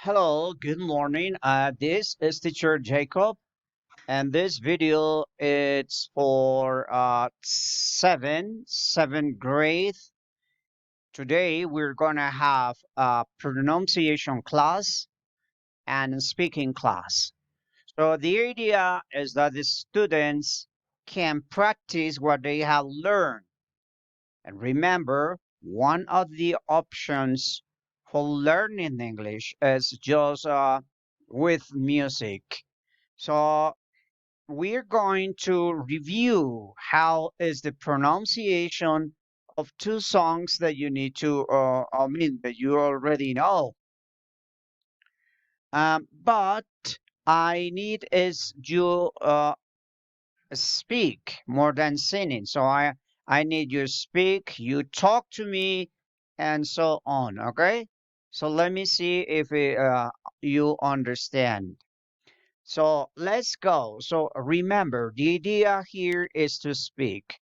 Hello, good morning. This is teacher Jacob, and this video is for seventh grade. Today we're gonna have a pronunciation class and speaking class. So the idea is that the students can practice what they have learned. And remember, one of the options for learning English is just with music. So we're going to review how is the pronunciation of two songs that you need to, that you already know. But I need is you speak more than singing. So I need you speak, you talk to me, and so on. Okay. So let me see if you understand. So let's go. So remember, the idea here is to speak.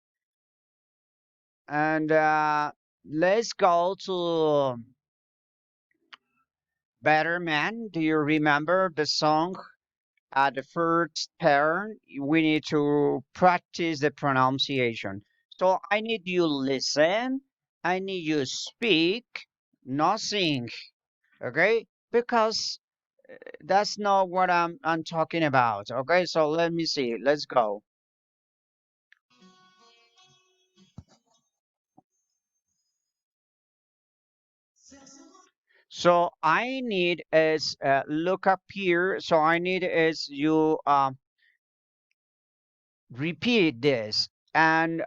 And let's go to Better Man. Do you remember the song? At the first turn, we need to practice the pronunciation. So I need you listen. I need you speak, not sing. Okay? Because that's not what I'm talking about. Okay? So let me see. Let's go. So I need is look up here. So I need is you repeat this and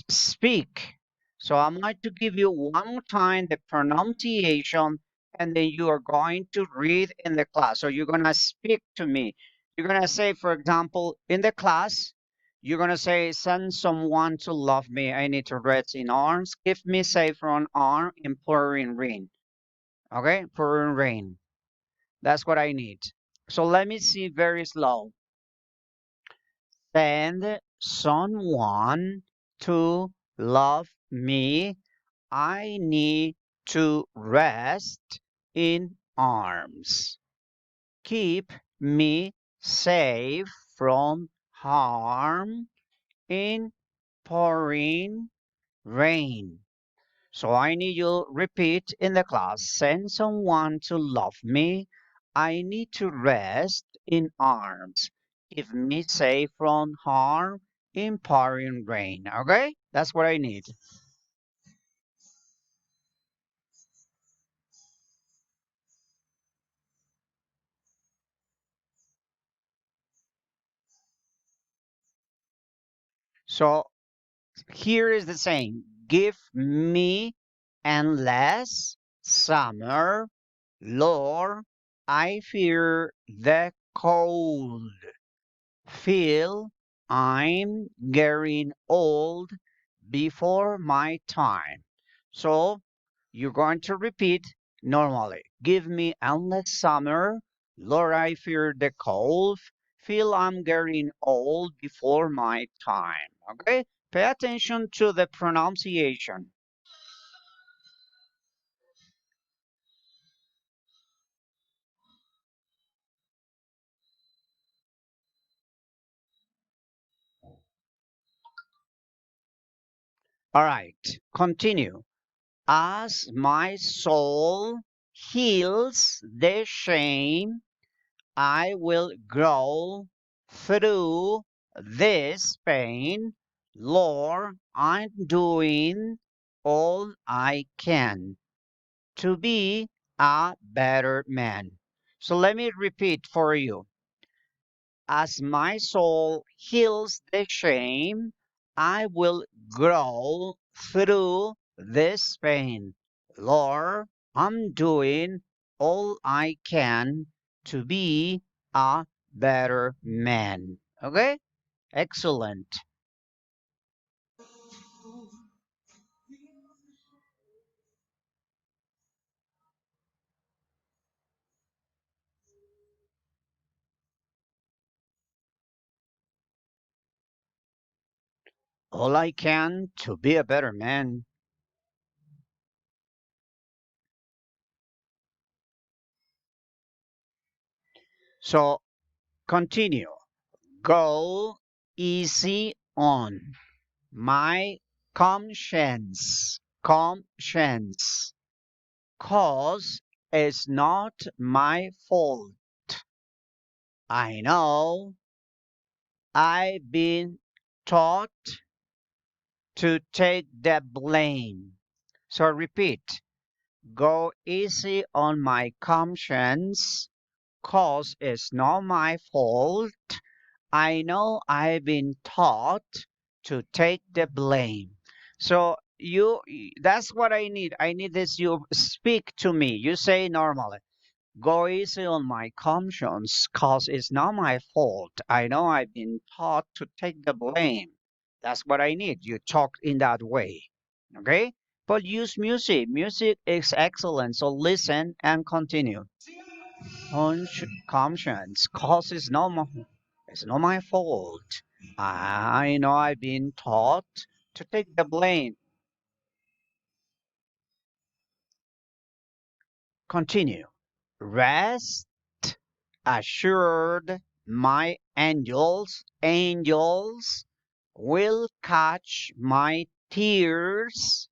speak. So I'm going to give you one more time the pronunciation, and then you are going to read in the class. So you're going to speak to me. You're going to say, for example, in the class, you're going to say, send someone to love me. I need to rest in arms. Give me safe on arm in pouring rain. Okay, pouring rain. That's what I need. So let me see very slow. Send someone to love me. I need to rest in arms. Keep me safe from harm in pouring rain. So I need you repeat in the class. Send someone to love me. I need to rest in arms. Keep me safe from harm in pouring rain. Okay? That's what I need. So here is the saying. Give me endless summer, Lord. I fear the cold. Feel I'm getting old before my time. So you're going to repeat normally. Give me endless summer. Lord, I fear the cold. Feel I'm getting old before my time. Okay? Pay attention to the pronunciation. All right. Continue. As my soul heals the shame, I will grow through this pain. Lord, I'm doing all I can to be a better man. So let me repeat for you. As my soul heals the shame, I will grow through this pain. Lord, I'm doing all I can to be a better man. Okay? Excellent. All I can to be a better man. So continue. Go easy on my conscience, cause it's not my fault. I know I've been taught to take the blame. So repeat, go easy on my conscience, cause it's not my fault. I know I've been taught to take the blame. So that's what I need. I need this. You speak to me. You say normally, go easy on my conscience, cause it's not my fault. I know I've been taught to take the blame. That's what I need. You talk in that way. Okay? But use music. Music is excellent. So listen and continue. Conscience, cause it's not my fault. I know I've been taught to take the blame. Continue. Rest assured, my angels will catch my tears,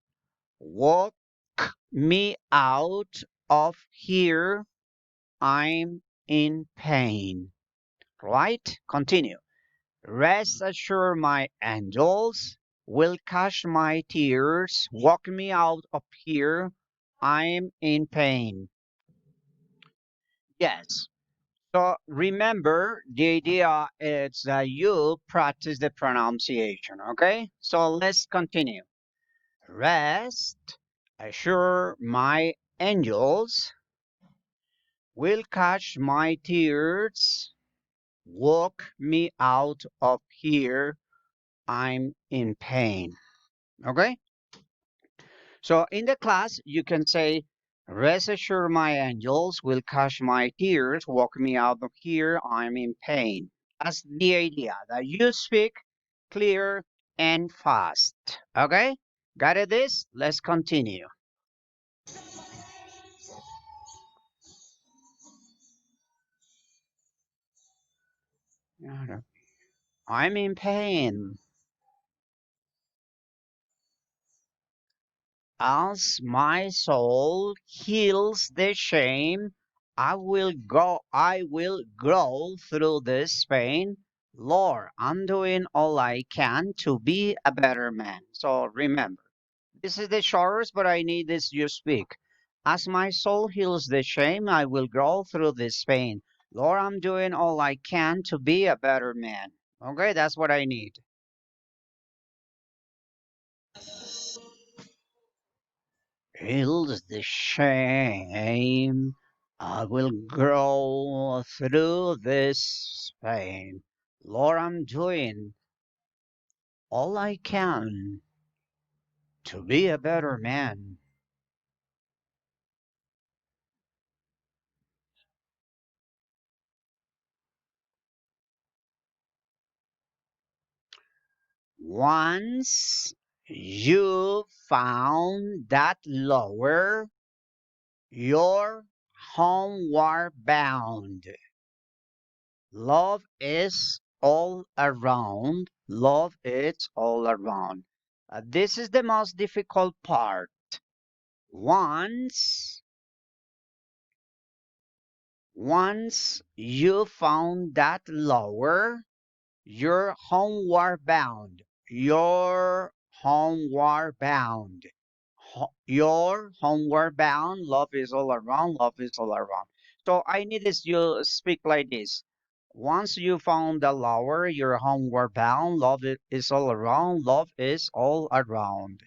walk me out of here. I'm in pain. Right? Continue. Rest assured, my angels will catch my tears, walk me out of here. I'm in pain. Yes. So remember, the idea is that you practice the pronunciation, okay? So let's continue. Rest assure my angels will catch my tears, walk me out of here. I'm in pain. Okay? So in the class, you can say, rest assured, my angels will catch my tears, walk me out of here. I'm in pain. That's the idea that you speak clear and fast. Okay? Got it? This? Let's continue. I'm in pain. As my soul heals the shame, I will grow through this pain. Lord, I'm doing all I can to be a better man. So remember, this is the shortest, but I need this you speak. As my soul heals the shame, I will grow through this pain. Lord, I'm doing all I can to be a better man. Okay, that's what I need. Heals the shame. I will grow through this pain. Lord, I'm doing all I can to be a better man. Once you found that lower, you're homeward bound. Love is all around. Love is all around. This is the most difficult part. Once, once you found that lower, you're homeward bound. You're homeward bound. You're homeward bound. Love is all around. Love is all around. So I need this. You speak like this. Once you found the lower, you're homeward bound. Is all around. Love is all around.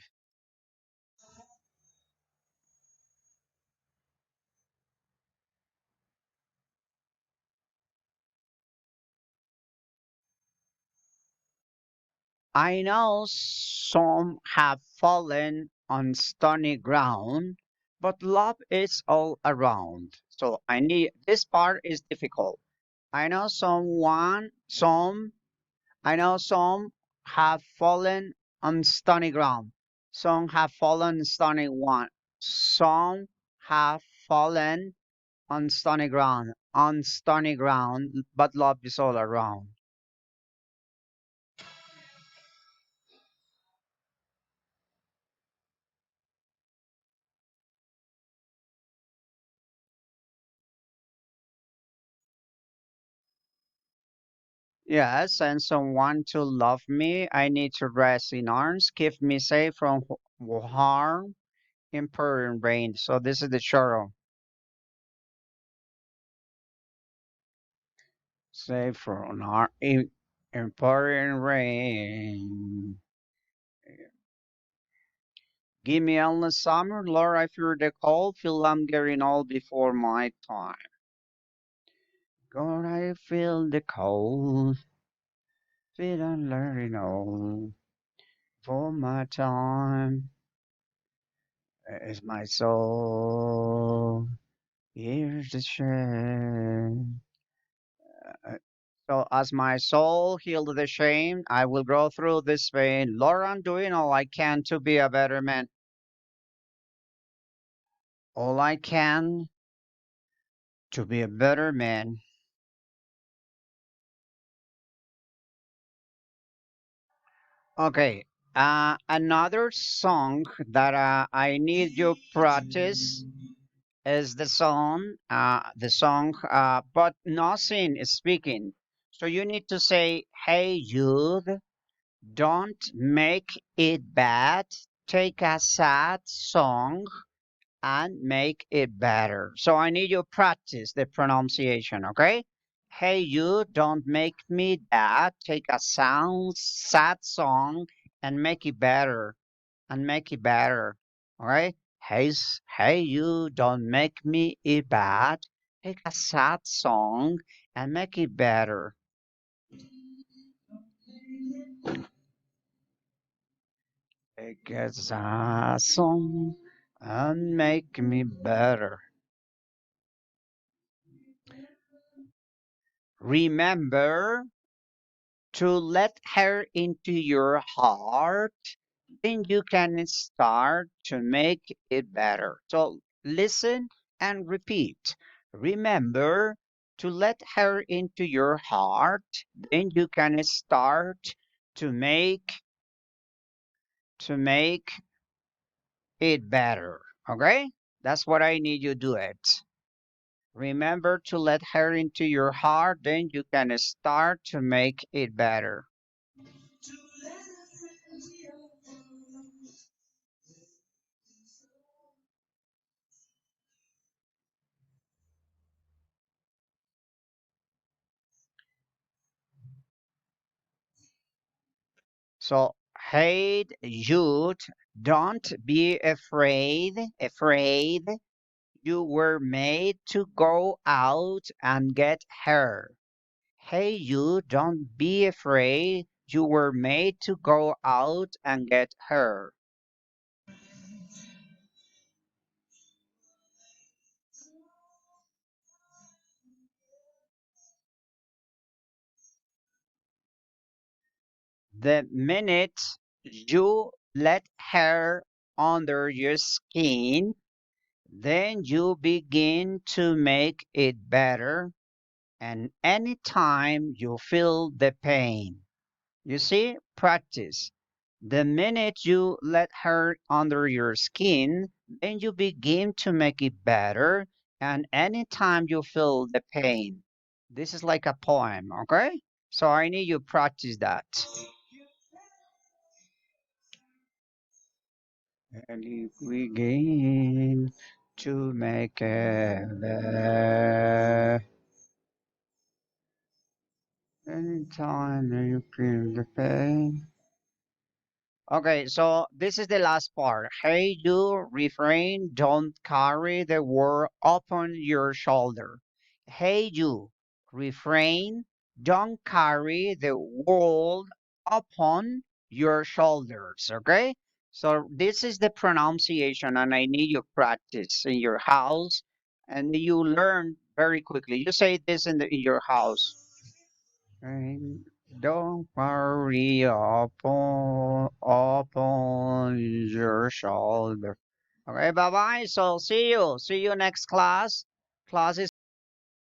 I know some have fallen on stony ground, but love is all around. So I need this part is difficult. I know I know some have fallen on stony ground. Some have fallen on stony one. Some have fallen on stony ground. on stony ground, but love is all around. Yes, and someone to love me. I need to rest in arms, keep me safe from harm, imperent rain. So this is the choro. Safe from harm, imperent rain. Give me endless summer, Lord. I fear the cold. Feel I'm getting old before my time. God, I feel the cold. Feel I'm learning old for my time. Is my soul. Here's the shame. Uh, So as my soul healed the shame, I will go through this pain. Lord, I'm doing all I can to be a better man. All I can to be a better man. Okay. Another song that I need you practice is the song, but nothing is speaking. So you need to say, "Hey, youth, don't make it bad. Take a sad song and make it better." So I need you to practice the pronunciation, okay? Hey, you, don't make me that. Take a sad song and make it better. And make it better. All right? Hey, hey, you, don't make me it bad. Take a sad song and make it better. Take a sad song and make me better. Remember to let her into your heart, then you can start to make it better. So listen and repeat. Remember to let her into your heart, then you can start to make it better. Okay? That's what I need you to do it. Remember to let her into your heart, then you can start to make it better. So, hate youth, don't be afraid. You were made to go out and get her. Hey, you, don't be afraid. You were made to go out and get her. The minute you let her under your skin, then you begin to make it better. And anytime you feel the pain, you see, practice. The minute you let her under your skin, then you begin to make it better. And anytime you feel the pain, this is like a poem, okay? So I need you to practice that. And if we begin to make it better, anytime you feel the pain. Okay, so this is the last part. Hey, you refrain, don't carry the world upon your shoulder. Hey, you refrain, don't carry the world upon your shoulders. Okay, so this is the pronunciation, and I need you practice in your house, and you learn very quickly. You say this in your house. And don't worry upon your shoulder. Okay, bye bye. So see you. See you next class. Class is